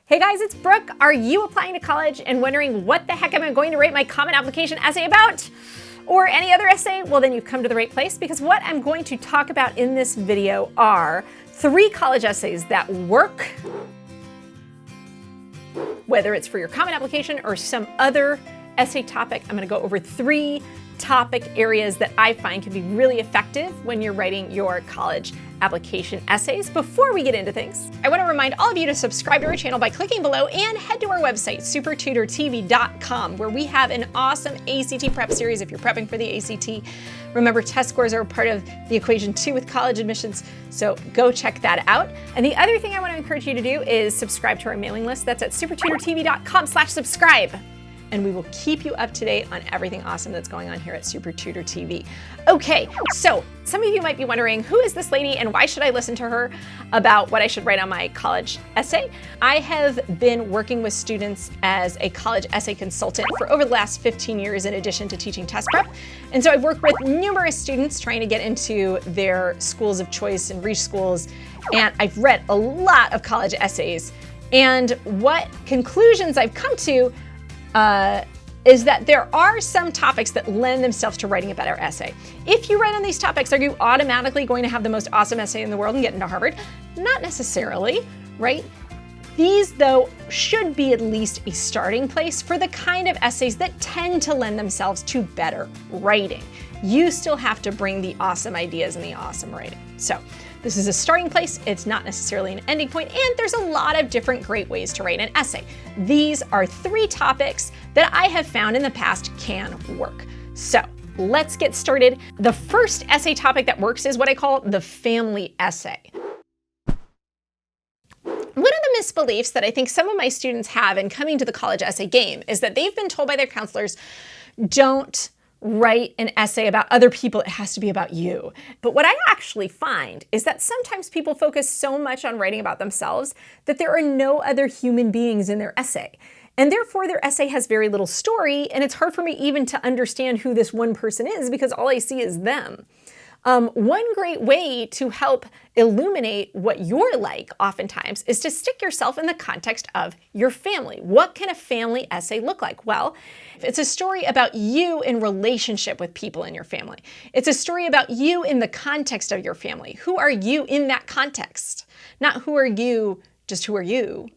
Hey guys, it's Brooke. Are you applying to college and wondering what the heck am I going to write my common application essay about? Or any other essay? Well, then you've come to the right place, because what I'm going to talk about in this video are 3 college essays that work, whether it's for your common application or some other essay topic. I'm going to go over 3 topic areas that I find can be really effective when you're writing your college application essays. Before we get into things, I want to remind all of you to subscribe to our channel by clicking below and head to our website, SupertutorTV.com, where we have an awesome ACT prep series if you're prepping for the ACT. Remember, test scores are a part of the equation too with college admissions, so go check that out. And the other thing I want to encourage you to do is subscribe to our mailing list. That's at SupertutorTV.com/subscribe. And we will keep you up to date on everything awesome that's going on here at Super Tutor TV. Okay, so some of you might be wondering, who is this lady and why should I listen to her about what I should write on my college essay? I have been working with students as a college essay consultant for over the last 15 years in addition to teaching test prep. And so I've worked with numerous students trying to get into their schools of choice and reach schools. And I've read a lot of college essays. And what conclusions I've come to is that there are some topics that lend themselves to writing a better essay. If you write on these topics, are you automatically going to have the most awesome essay in the world and get into Harvard? Not necessarily, right? These, though, should be at least a starting place for the kind of essays that tend to lend themselves to better writing. You still have to bring the awesome ideas and the awesome writing. So this is a starting place. It's not necessarily an ending point, and there's a lot of different great ways to write an essay. These are 3 topics that I have found in the past can work. So let's get started. The first essay topic that works is what I call the family essay. One of the misbeliefs that I think some of my students have in coming to the college essay game is that they've been told by their counselors, don't write an essay about other people, it has to be about you. But what I actually find is that sometimes people focus so much on writing about themselves that there are no other human beings in their essay. And therefore their essay has very little story, and it's hard for me even to understand who this one person is because all I see is them. One great way to help illuminate what you're like oftentimes is to stick yourself in the context of your family. What can a family essay look like? Well, it's a story about you in relationship with people in your family. It's a story about you in the context of your family. Who are you in that context? Not who are you, just who are you,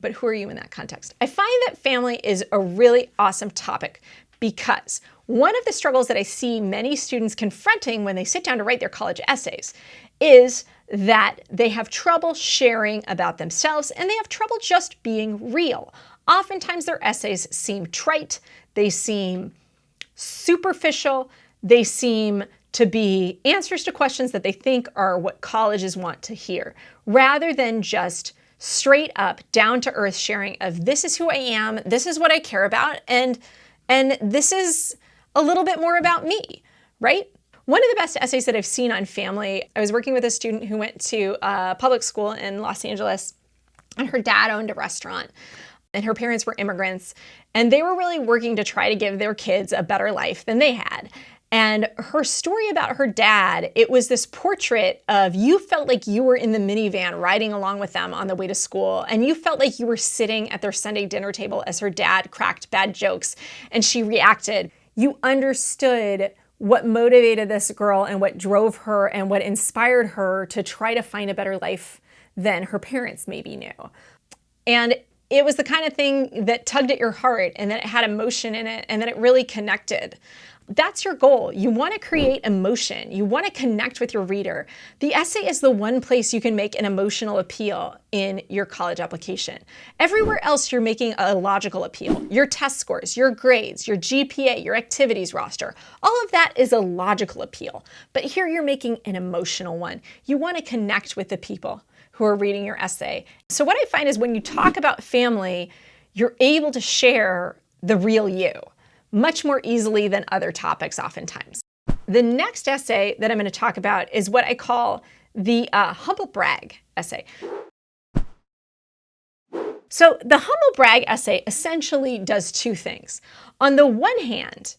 but who are you in that context? I find that family is a really awesome topic because one of the struggles that I see many students confronting when they sit down to write their college essays is that they have trouble sharing about themselves and they have trouble just being real. Oftentimes their essays seem trite, they seem superficial, they seem to be answers to questions that they think are what colleges want to hear, rather than just straight up, down to earth sharing of this is who I am, this is what I care about, and this is a little bit more about me, right? One of the best essays that I've seen on family, I was working with a student who went to a public school in Los Angeles, and her dad owned a restaurant, and her parents were immigrants, and they were really working to try to give their kids a better life than they had. And her story about her dad, it was this portrait of you felt like you were in the minivan riding along with them on the way to school, and you felt like you were sitting at their Sunday dinner table as her dad cracked bad jokes and she reacted. You understood what motivated this girl and what drove her and what inspired her to try to find a better life than her parents maybe knew. And it was the kind of thing that tugged at your heart and that it had emotion in it and that it really connected. That's your goal. You want to create emotion. You want to connect with your reader. The essay is the one place you can make an emotional appeal in your college application. Everywhere else, you're making a logical appeal. Your test scores, your grades, your GPA, your activities roster, all of that is a logical appeal. But here you're making an emotional one. You want to connect with the people who are reading your essay. So what I find is when you talk about family, you're able to share the real you much more easily than other topics oftentimes. The next essay that I'm going to talk about is what I call the humble brag essay. So the humble brag essay essentially does 2 things. On the one hand,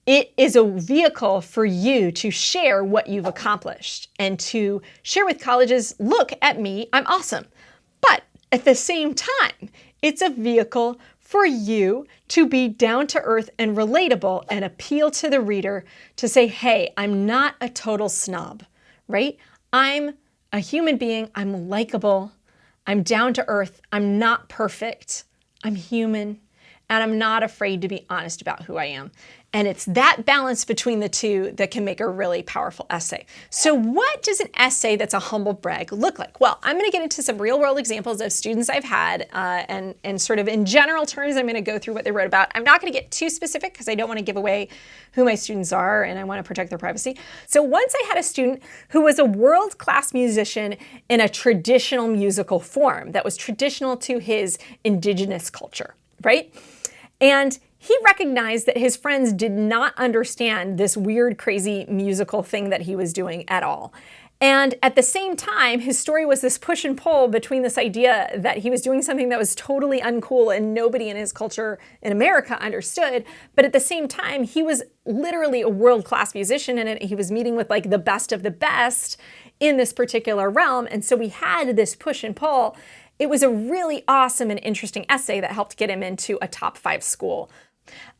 it is a vehicle for you to share what you've accomplished and to share with colleges, look at me, I'm awesome. But at the same time, it's a vehicle for you to be down to earth and relatable and appeal to the reader to say, hey, I'm not a total snob, right? I'm a human being. I'm likable. I'm down to earth. I'm not perfect. I'm human. And I'm not afraid to be honest about who I am. And it's that balance between the two that can make a really powerful essay. So what does an essay that's a humble brag look like? Well, I'm going to get into some real world examples of students I've had, and sort of in general terms, I'm going to go through what they wrote about. I'm not going to get too specific because I don't want to give away who my students are and I want to protect their privacy. So once I had a student who was a world-class musician in a traditional musical form that was traditional to his indigenous culture, right? And he recognized that his friends did not understand this weird, crazy musical thing that he was doing at all. And at the same time, his story was this push and pull between this idea that he was doing something that was totally uncool and nobody in his culture in America understood. But at the same time, he was literally a world-class musician and he was meeting with like the best of the best in this particular realm. And so we had this push and pull. It was a really awesome and interesting essay that helped get him into a top 5 school.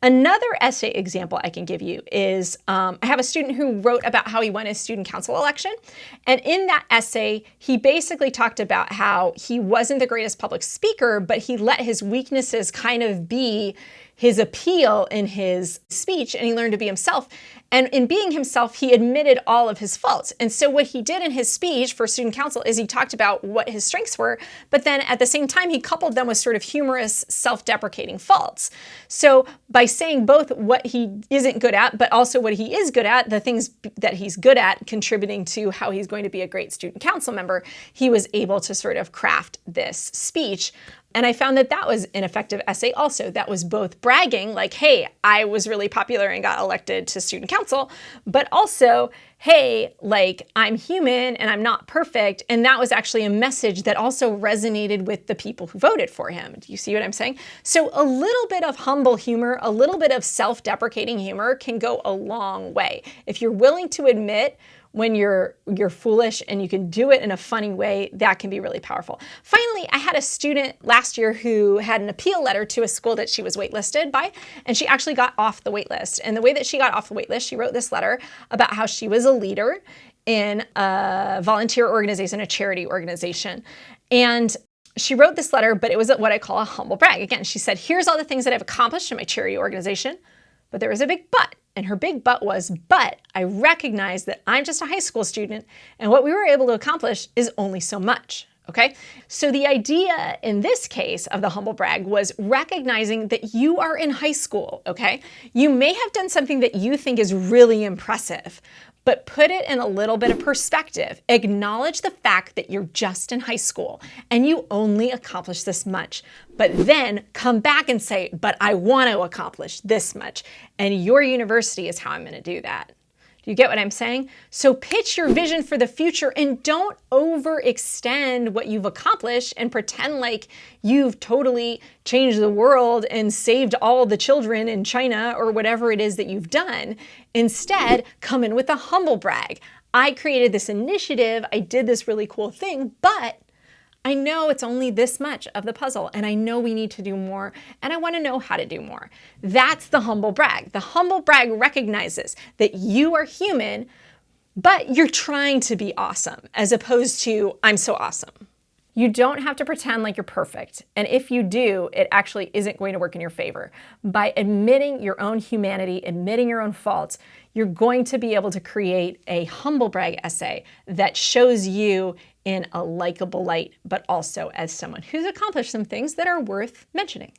Another essay example I can give you is I have a student who wrote about how he won his student council election. And in that essay, he basically talked about how he wasn't the greatest public speaker, but he let his weaknesses kind of be his appeal in his speech, and he learned to be himself. And in being himself, he admitted all of his faults. And so what he did in his speech for student council is he talked about what his strengths were, but then at the same time, he coupled them with sort of humorous, self-deprecating faults. So by saying both what he isn't good at, but also what he is good at, the things that he's good at contributing to how he's going to be a great student council member, he was able to sort of craft this speech. And I found that that was an effective essay also. That was both bragging, like, hey, I was really popular and got elected to student council, but also, hey, like, I'm human and I'm not perfect. And that was actually a message that also resonated with the people who voted for him. Do you see what I'm saying? So a little bit of humble humor, a little bit of self-deprecating humor can go a long way. If you're willing to admit when you're foolish and you can do it in a funny way, that can be really powerful. Finally, I had a student last year who had an appeal letter to a school that she was waitlisted by, and she actually got off the waitlist. And the way that she got off the waitlist, she wrote this letter about how she was a leader in a volunteer organization, a charity organization. And she wrote this letter, but it was what I call a humble brag. Again, she said, here's all the things that I've accomplished in my charity organization, but there was a big but. And her big but was, but I recognize that I'm just a high school student and what we were able to accomplish is only so much, okay? So the idea in this case of the humble brag was recognizing that you are in high school, okay? You may have done something that you think is really impressive, but put it in a little bit of perspective. Acknowledge the fact that you're just in high school and you only accomplished this much, but then come back and say, but I want to accomplish this much. And your university is how I'm going to do that. Do you get what I'm saying? So pitch your vision for the future and don't overextend what you've accomplished and pretend like you've totally changed the world and saved all the children in China or whatever it is that you've done. Instead, come in with a humble brag. I created this initiative, I did this really cool thing, but I know it's only this much of the puzzle and I know we need to do more and I want to know how to do more. That's the humble brag. The humble brag recognizes that you are human, but you're trying to be awesome as opposed to I'm so awesome. You don't have to pretend like you're perfect. And if you do, it actually isn't going to work in your favor. By admitting your own humanity, admitting your own faults, you're going to be able to create a humble brag essay that shows you in a likable light, but also as someone who's accomplished some things that are worth mentioning.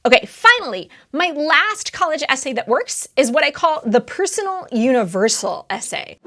Okay, finally, my last college essay that works is what I call the personal universal essay.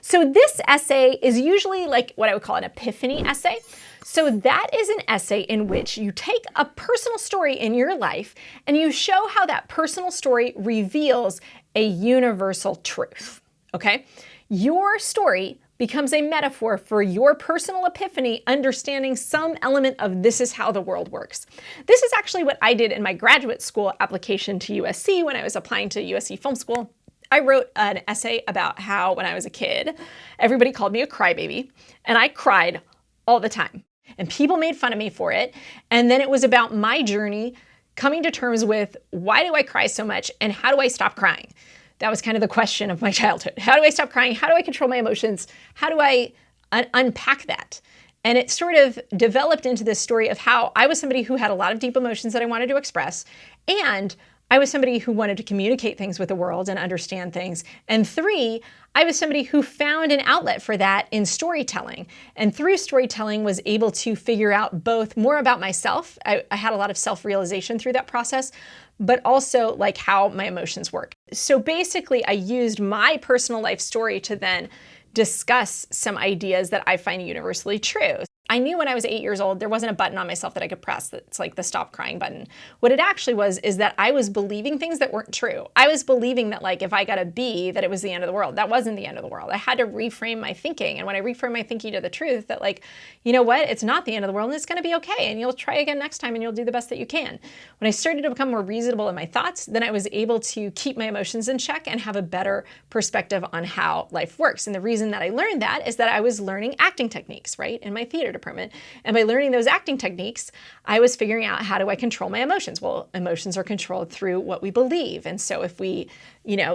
So this essay is usually like what I would call an epiphany essay. So that is an essay in which you take a personal story in your life and you show how that personal story reveals a universal truth, okay? Your story becomes a metaphor for your personal epiphany, understanding some element of this is how the world works. This is actually what I did in my graduate school application to USC when I was applying to USC Film School. I wrote an essay about how when I was a kid, everybody called me a crybaby, and I cried all the time. And people made fun of me for it. And then it was about my journey coming to terms with, why do I cry so much and how do I stop crying? That was kind of the question of my childhood. How do I stop crying? How do I control my emotions? How do I unpack that? And it sort of developed into this story of how I was somebody who had a lot of deep emotions that I wanted to express, and I was somebody who wanted to communicate things with the world and understand things. And 3, I was somebody who found an outlet for that in storytelling. And through storytelling was able to figure out both more about myself. I had a lot of self-realization through that process, but also like how my emotions work. So basically I used my personal life story to then discuss some ideas that I find universally true. I knew when I was 8 years old, there wasn't a button on myself that I could press that's like the stop crying button. What it actually was is that I was believing things that weren't true. I was believing that like if I got a B, that it was the end of the world. That wasn't the end of the world. I had to reframe my thinking. And when I reframed my thinking to the truth that like, you know what, it's not the end of the world and it's going to be okay. And you'll try again next time and you'll do the best that you can. When I started to become more reasonable in my thoughts, then I was able to keep my emotions in check and have a better perspective on how life works. And the reason that I learned that is that I was learning acting techniques, right, in my theater department. And by learning those acting techniques, I was figuring out, how do I control my emotions? Well, emotions are controlled through what we believe. And so if we,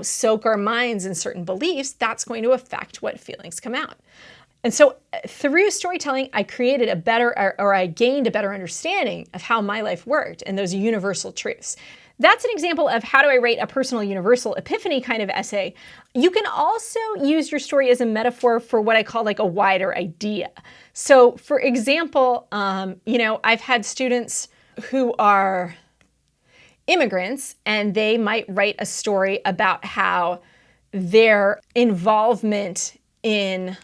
soak our minds in certain beliefs, that's going to affect what feelings come out. And so through storytelling, I created a better, or I gained a better understanding of how my life worked and those universal truths. That's an example of how do I write a personal universal epiphany kind of essay. You can also use your story as a metaphor for what I call like a wider idea. So for example, I've had students who are immigrants and they might write a story about how their involvement in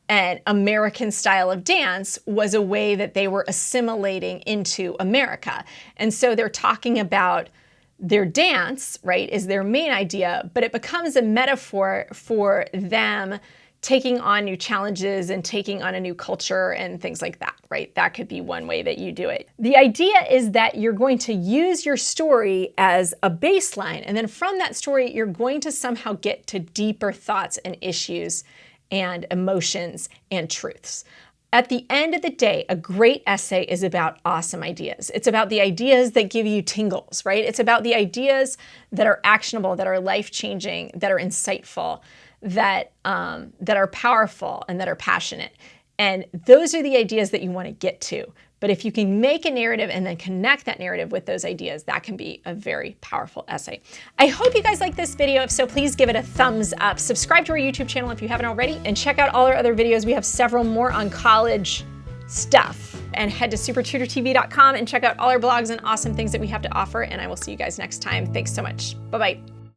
an American style of dance was a way that they were assimilating into America. And so they're talking about their dance, right, is their main idea, but it becomes a metaphor for them taking on new challenges and taking on a new culture and things like that, right? That could be one way that you do it. The idea is that you're going to use your story as a baseline, and then from that story, you're going to somehow get to deeper thoughts and issues and emotions and truths. At the end of the day, a great essay is about awesome ideas. It's about the ideas that give you tingles, right? It's about the ideas that are actionable, that are life-changing, that are insightful, that are powerful, and that are passionate. And those are the ideas that you want to get to. But if you can make a narrative and then connect that narrative with those ideas, that can be a very powerful essay. I hope you guys like this video. If so, please give it a thumbs up. Subscribe to our YouTube channel if you haven't already, and check out all our other videos. We have several more on college stuff. And head to SupertutorTV.com and check out all our blogs and awesome things that we have to offer. And I will see you guys next time. Thanks so much. Bye-bye.